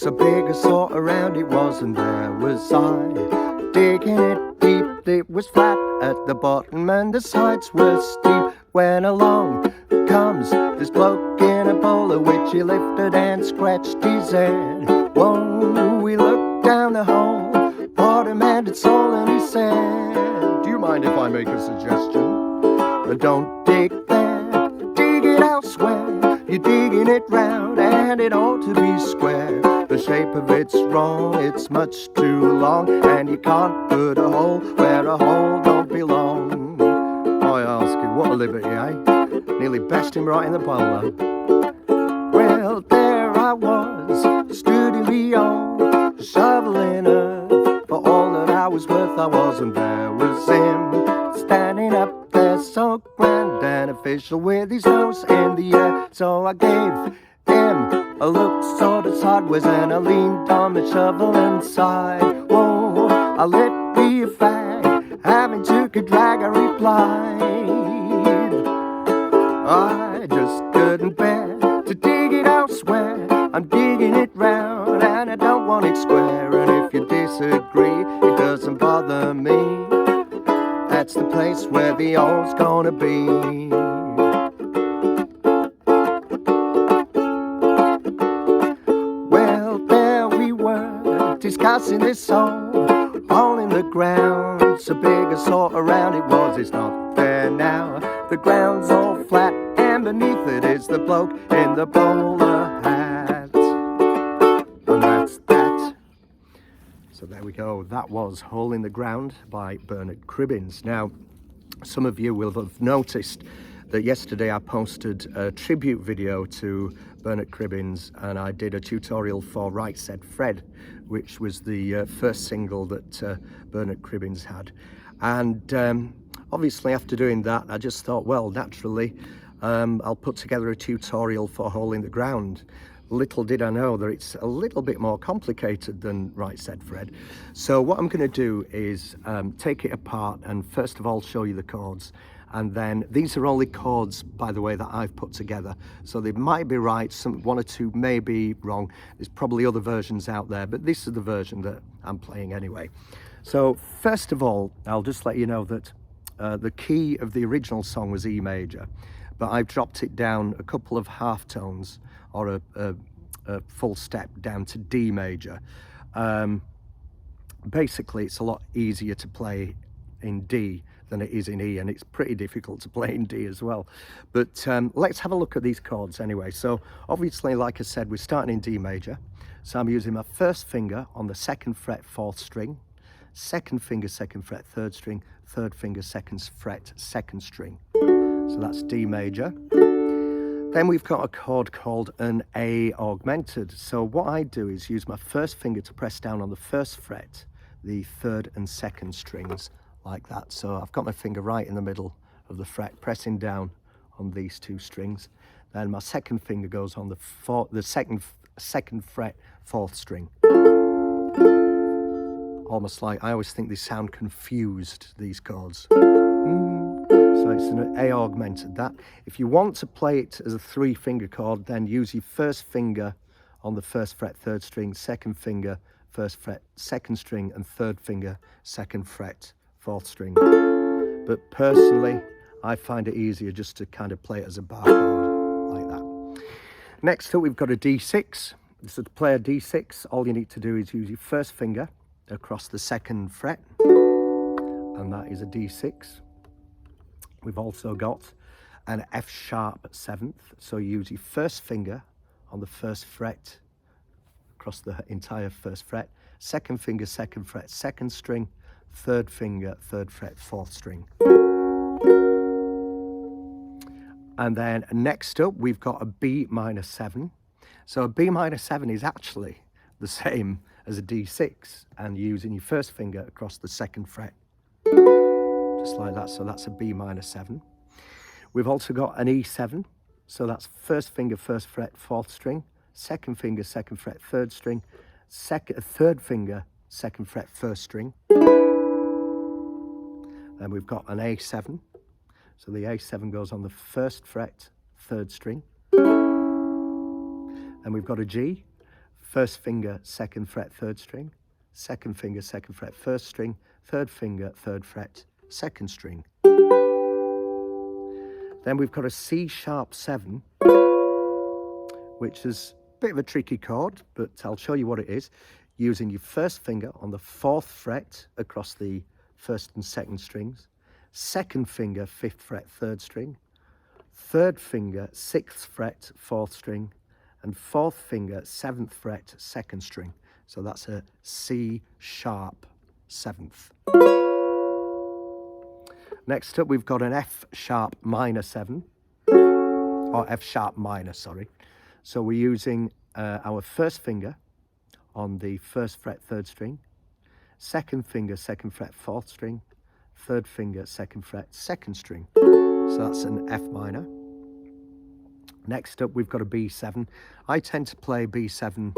so big I saw around it was, and there was I, digging it deep. It was flat at the bottom and the sides were steep. When along comes this bloke in a bowler, which he lifted and scratched his head. Whoa, we looked down the hole, bought him and it's all, and he said, do you mind if I make a suggestion? Don't dig there, dig it elsewhere. You're digging it round and it ought to be square. The shape of it's wrong, it's much too long, and you can't put a hole where a hole don't belong. I ask you, what a liberty, eh? Nearly bashed him right in the bowler. Well, there I was, stood in the yard, shoveling earth for all that I was worth. I was, and there was him, standing up there so grand and official, with his nose in the air. So I gave him a look sort of sideways, and I leaned on the shovel and sighed. Whoa, I lit me a fag, having took a drag, I replied, I just couldn't bear to dig it elsewhere. I'm digging it round and I don't want it square. And if you disagree, it doesn't bother me. That's the place where the hole's gonna be. Well, there we were, discussing this hole, hole in the ground, so big I saw around it was. It's not there now, the ground's all flat, and beneath it is the bloke in the bowler hat. And that's that. So there we go, that was Hole in the Ground by Bernard Cribbins. Now, some of you will have noticed that yesterday I posted a tribute video to Bernard Cribbins, and I did a tutorial for Right Said Fred, which was the first single that Bernard Cribbins had. And obviously after doing that, I just thought, well, naturally, I'll put together a tutorial for Hole in the Ground. Little did I know that it's a little bit more complicated than Right Said Fred. So what I'm going to do is take it apart and first of all show you the chords. And then these are only chords, by the way, that I've put together. So they might be right, one or two may be wrong. There's probably other versions out there, but this is the version that I'm playing anyway. So first of all, I'll just let you know that the key of the original song was E major, but I've dropped it down a couple of half tones, or a full step down to D major. Basically, it's a lot easier to play in D than it is in E, and it's pretty difficult to play in D as well. But let's have a look at these chords anyway. So obviously, like I said, we're starting in D major. So I'm using my first finger on the 2nd fret 4th string, second finger 2nd fret 3rd string, third finger 2nd fret 2nd string. So that's D major. Then we've got a chord called an A augmented. So what I do is use my first finger to press down on the 1st fret, the 3rd and 2nd strings, like that. So I've got my finger right in the middle of the fret, pressing down on these two strings. Then my second finger goes on the second fret 4th string. Almost like, I always think they sound confused, these chords. So it's an A augmented. That, if you want to play it as a 3-finger chord, then use your first finger on the 1st fret 3rd string, second finger 1st fret 2nd string, and third finger 2nd fret 4th string. But personally, I find it easier just to kind of play it as a bar chord like that. Next up, we've got a D6. So to play a D6, all you need to do is use your first finger across the 2nd fret, and that is a D6. We've also got an F sharp 7th, so you use your first finger on the 1st fret across the entire 1st fret, second finger 2nd fret 2nd string, third finger 3rd fret 4th string. And then next up we've got a B minor 7. So a B minor 7 is actually the same as a D6, and using your first finger across the 2nd fret, just like that. So that's a B minor 7. We've also got an E7, so that's first finger 1st fret 4th string, second finger 2nd fret 3rd string, third finger 2nd fret 1st string. Then we've got an A7, so the A7 goes on the 1st fret 3rd string. Then we've got a G, first finger, second fret, third string, second finger, second fret, first string, third finger, third fret, second string. Then we've got a C sharp 7, which is a bit of a tricky chord, but I'll show you what it is. Using your first finger on the 4th fret across the first and second strings, second finger, 5th fret, 3rd string, third finger, 6th fret, 4th string, and 4th finger, 7th fret, 2nd string. So that's a C sharp 7th. Next up, we've got an F sharp minor 7, or F sharp minor, sorry. So we're using our first finger on the 1st fret, 3rd string, second finger, 2nd fret, 4th string, third finger, 2nd fret, 2nd string. So that's an F minor. Next up, we've got a B7. I tend to play B7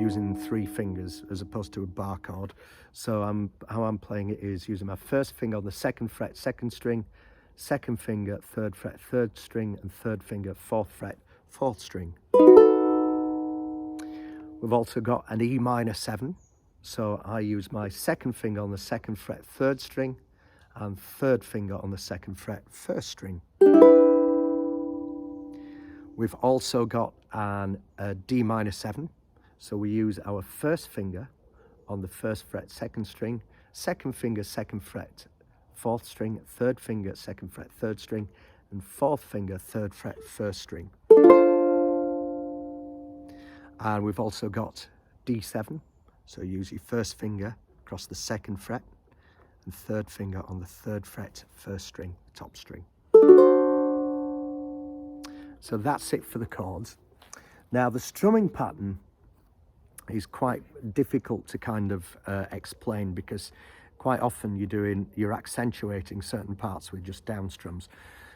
using 3 fingers as opposed to a bar chord. So how I'm playing it is using my first finger on the 2nd fret, 2nd string, second finger, 3rd fret, 3rd string, and third finger, 4th fret, 4th string. We've also got an E minor 7. So I use my second finger on the 2nd fret, 3rd string, and third finger on the 2nd fret, 1st string. We've also got a D minor 7. So we use our first finger on the 1st fret, 2nd string, second finger, 2nd fret, 4th string, third finger, 2nd fret, 3rd string, and fourth finger, 3rd fret, 1st string. And we've also got D7. So use your first finger across the 2nd fret and third finger on the 3rd fret, 1st string, top string. So that's it for the chords. Now the strumming pattern is quite difficult to kind of explain, because quite often you're accentuating certain parts with just down strums.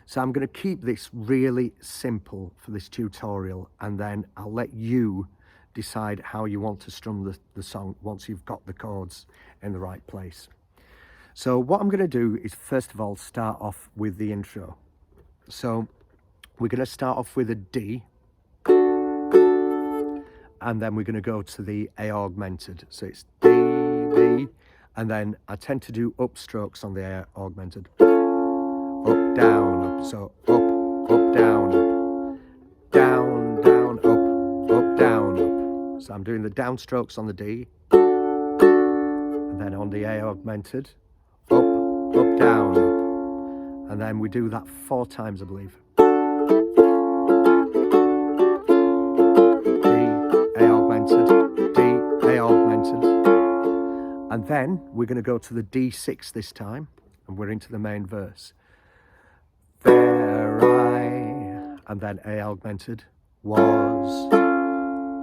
So I'm going to keep this really simple for this tutorial, and then I'll let you decide how you want to strum the song once you've got the chords in the right place. So what I'm going to do is first of all start off with the intro. So we're going to start off with a D, and then we're going to go to the A augmented. So it's D, D, and then I tend to do upstrokes on the A augmented. Up, down, up. So up, up, down, up. Down, down, up, down, up. So I'm doing the downstrokes on the D, and then on the A augmented, up, up, down, up. And then we do that 4 times, I believe. And then we're going to go to the D6 this time, and we're into the main verse. There I, and then A augmented, was,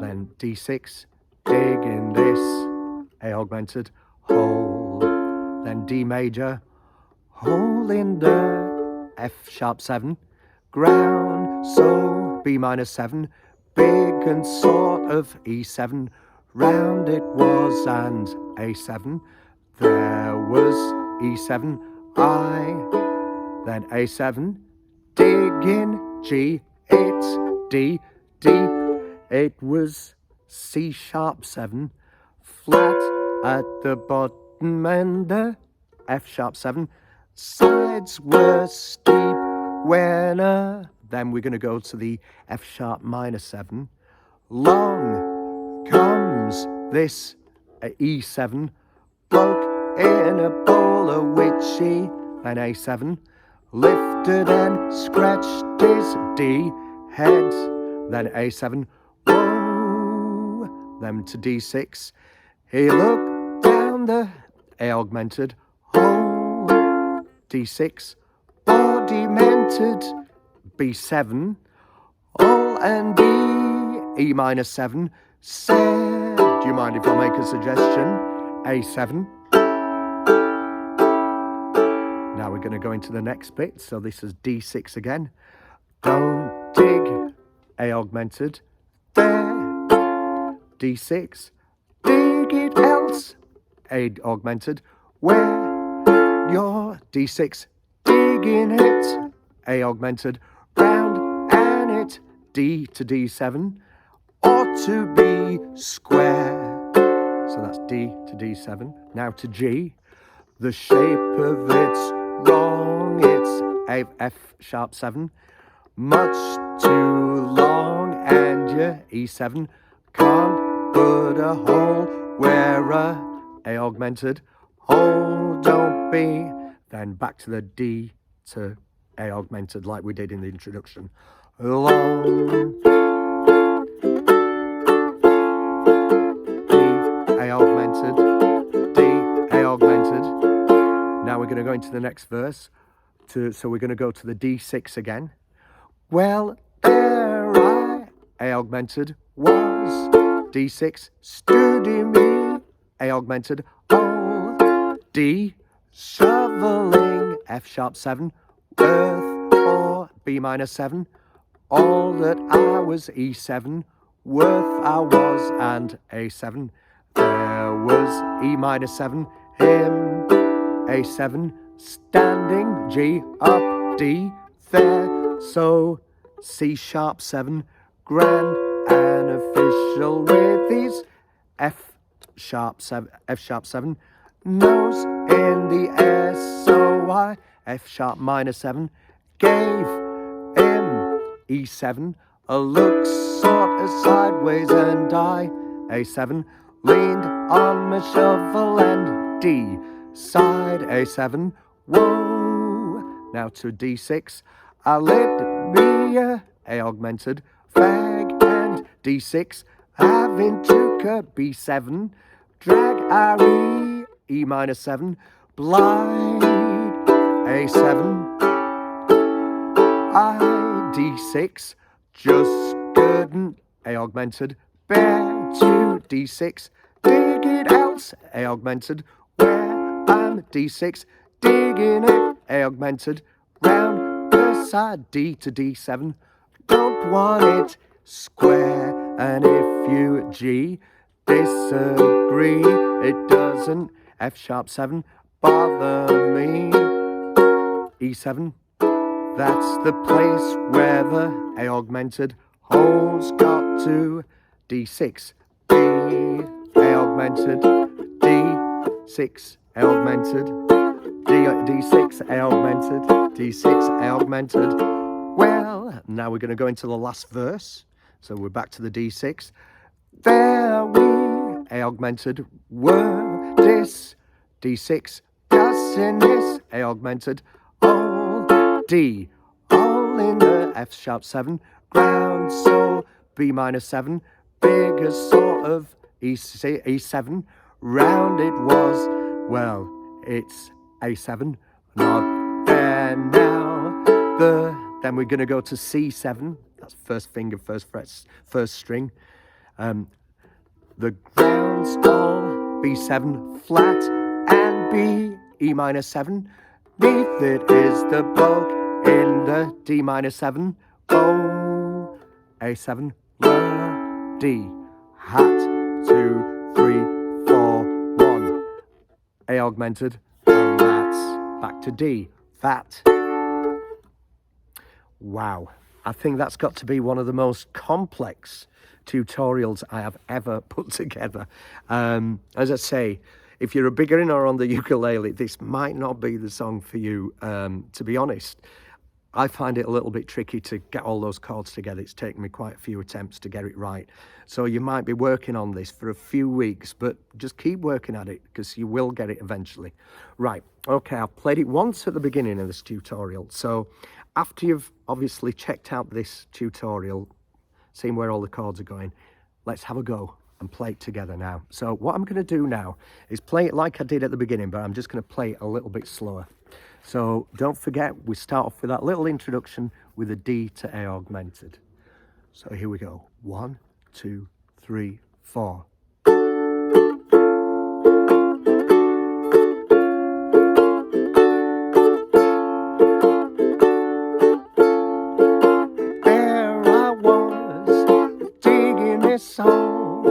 then D6, dig in this, A augmented, hole, then D major, hole in the, F sharp 7, ground, so B minor 7, big and sort of E7, round it was and A7, there was E7, I, then A7, dig in G, it, D, deep, it was C sharp 7, flat at the bottom and the F sharp 7, sides were steep when then we're going to go to the F sharp minor 7, long comes this E7, bloke in a bowl of witchy, then A7, lifted and scratched his D head, then A7, whoa, then to D6, he looked down the A augmented, hole, D6, or demented, B7, all and D, E minor 7, said, do you mind if I make a suggestion? A7. Now we're going to go into the next bit. So this is D6 again. Don't dig, A augmented, there, D6, dig it else, A augmented, where your D6, dig in it, A augmented, round and it, D to D7, ought to be square. So that's D to D7. Now to G. The shape of it's wrong. It's F sharp 7. Much too long, and your E7 can't put a hole where a augmented hole don't be. Then back to the D to A augmented like we did in the introduction. Long D A augmented, D A augmented. Now we're going to go into the next verse. So we're going to go to the D6 again. Well, there A augmented was D6 stood in me, A augmented, oh, D shoveling, F sharp 7, earth or B minor 7, all that I was E7, worth I was and A7, there was E minor 7, him, A7, standing, G up, D, there, so C sharp 7, grand and official with these F sharp 7, nose in the S, so I, F sharp minor 7, gave him E7, a look sort of sideways, and I, A7, leaned on my shovel and D, side A7, whoa. Now to D6, I lit me A augmented, fag and D6, having took a B7, drag RE, E minor 7, blind A7, I D6, just couldn't A augmented, bear to D6, dig it out, A augmented, where I'm D6, digging it, A augmented, round the side, D to D7, don't want it square, and if you G disagree, it doesn't, F sharp 7, bother me, E7, that's the place where the A augmented hole's got to, D6, B, A augmented, D6, A augmented, D6, A augmented, D6, A augmented. Well, now we're going to go into the last verse. So we're back to the D6. There we, A augmented, were this, D6, in this, A augmented, all, D, all in the F sharp 7, ground, so B minor 7, bigger sort of E7, round it was, well, it's A7, not there now. Then we're going to go to C7, that's first finger, first fret, first string. The ground's all B7 flat and B, E minor 7. Neath it is the bloke in the D minor 7. Oh, A7, La, D, hat, 2, 3, 4, 1. A augmented, and that's back to D, that. Wow, I think that's got to be one of the most complex tutorials I have ever put together. As I say, if you're a beginner on the ukulele, this might not be the song for you, to be honest. I find it a little bit tricky to get all those chords together. It's taken me quite a few attempts to get it right. So you might be working on this for a few weeks, but just keep working at it because you will get it eventually. Right, okay, I've played it once at the beginning of this tutorial. So after you've obviously checked out this tutorial, seen where all the chords are going, let's have a go and play it together now. So what I'm going to do now is play it like I did at the beginning, but I'm just going to play it a little bit slower. So don't forget, we start off with that little introduction with a D to A augmented. So here we go. 1, 2, 3, 4. There I was, digging this song,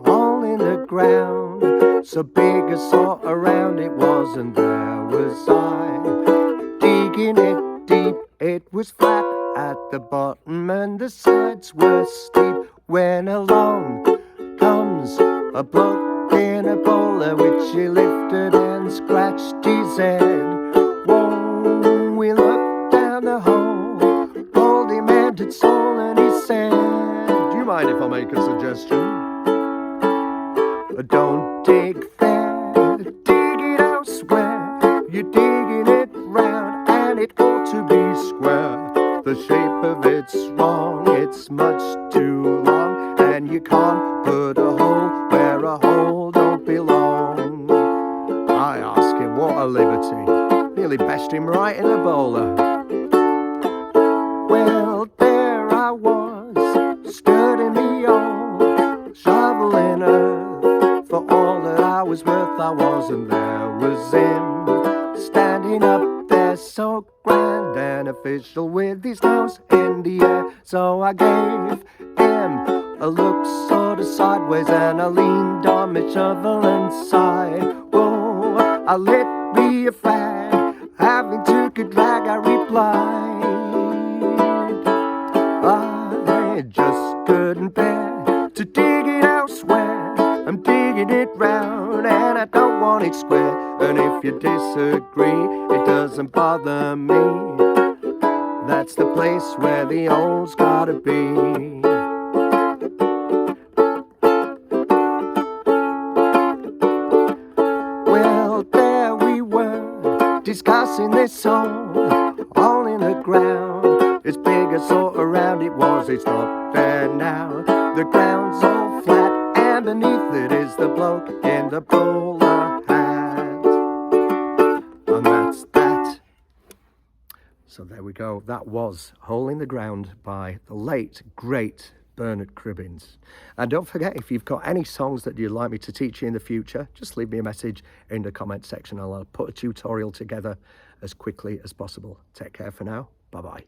all in the ground, so big a sort around it was, and there was I, digging it deep. It was flat at the bottom and the sides were steep, when along comes a bloke in a bowler, which he lifted and scratched his head. Whoa, we looked down the hole, old demented soul, and he said, do you mind if I make a suggestion? Don't dig there, dig it elsewhere. You're digging it round and it ought to be square. The shape of it's wrong, it's much too long, and you can't put a hole where a hole don't belong. I ask him, what a liberty, nearly bashed him right in the bowler. Well, there I was, stood in the old shoveling earth. For all that I was worth, I wasn't there. Was him standing up there, so grand and official, with his nose in the air. So I gave him a look sort of sideways, and I leaned on my shovel and sighed. Whoa, I lit me a fag, having took a drag, I replied, I just couldn't bear to dig it elsewhere. I'm digging it round and I don't want it square. And if you disagree, it doesn't bother me. That's the place where the hole's gotta be. Well, there we were, discussing this hole, all in the ground. As big as sort around it was, it's not there now. The ground's all flat, and beneath it is the bloke in the bowler hat. And that's that. So there we go. That was Hole in the Ground by the late, great Bernard Cribbins. And don't forget, if you've got any songs that you'd like me to teach you in the future, just leave me a message in the comment section. I'll put a tutorial together as quickly as possible. Take care for now. Bye-bye.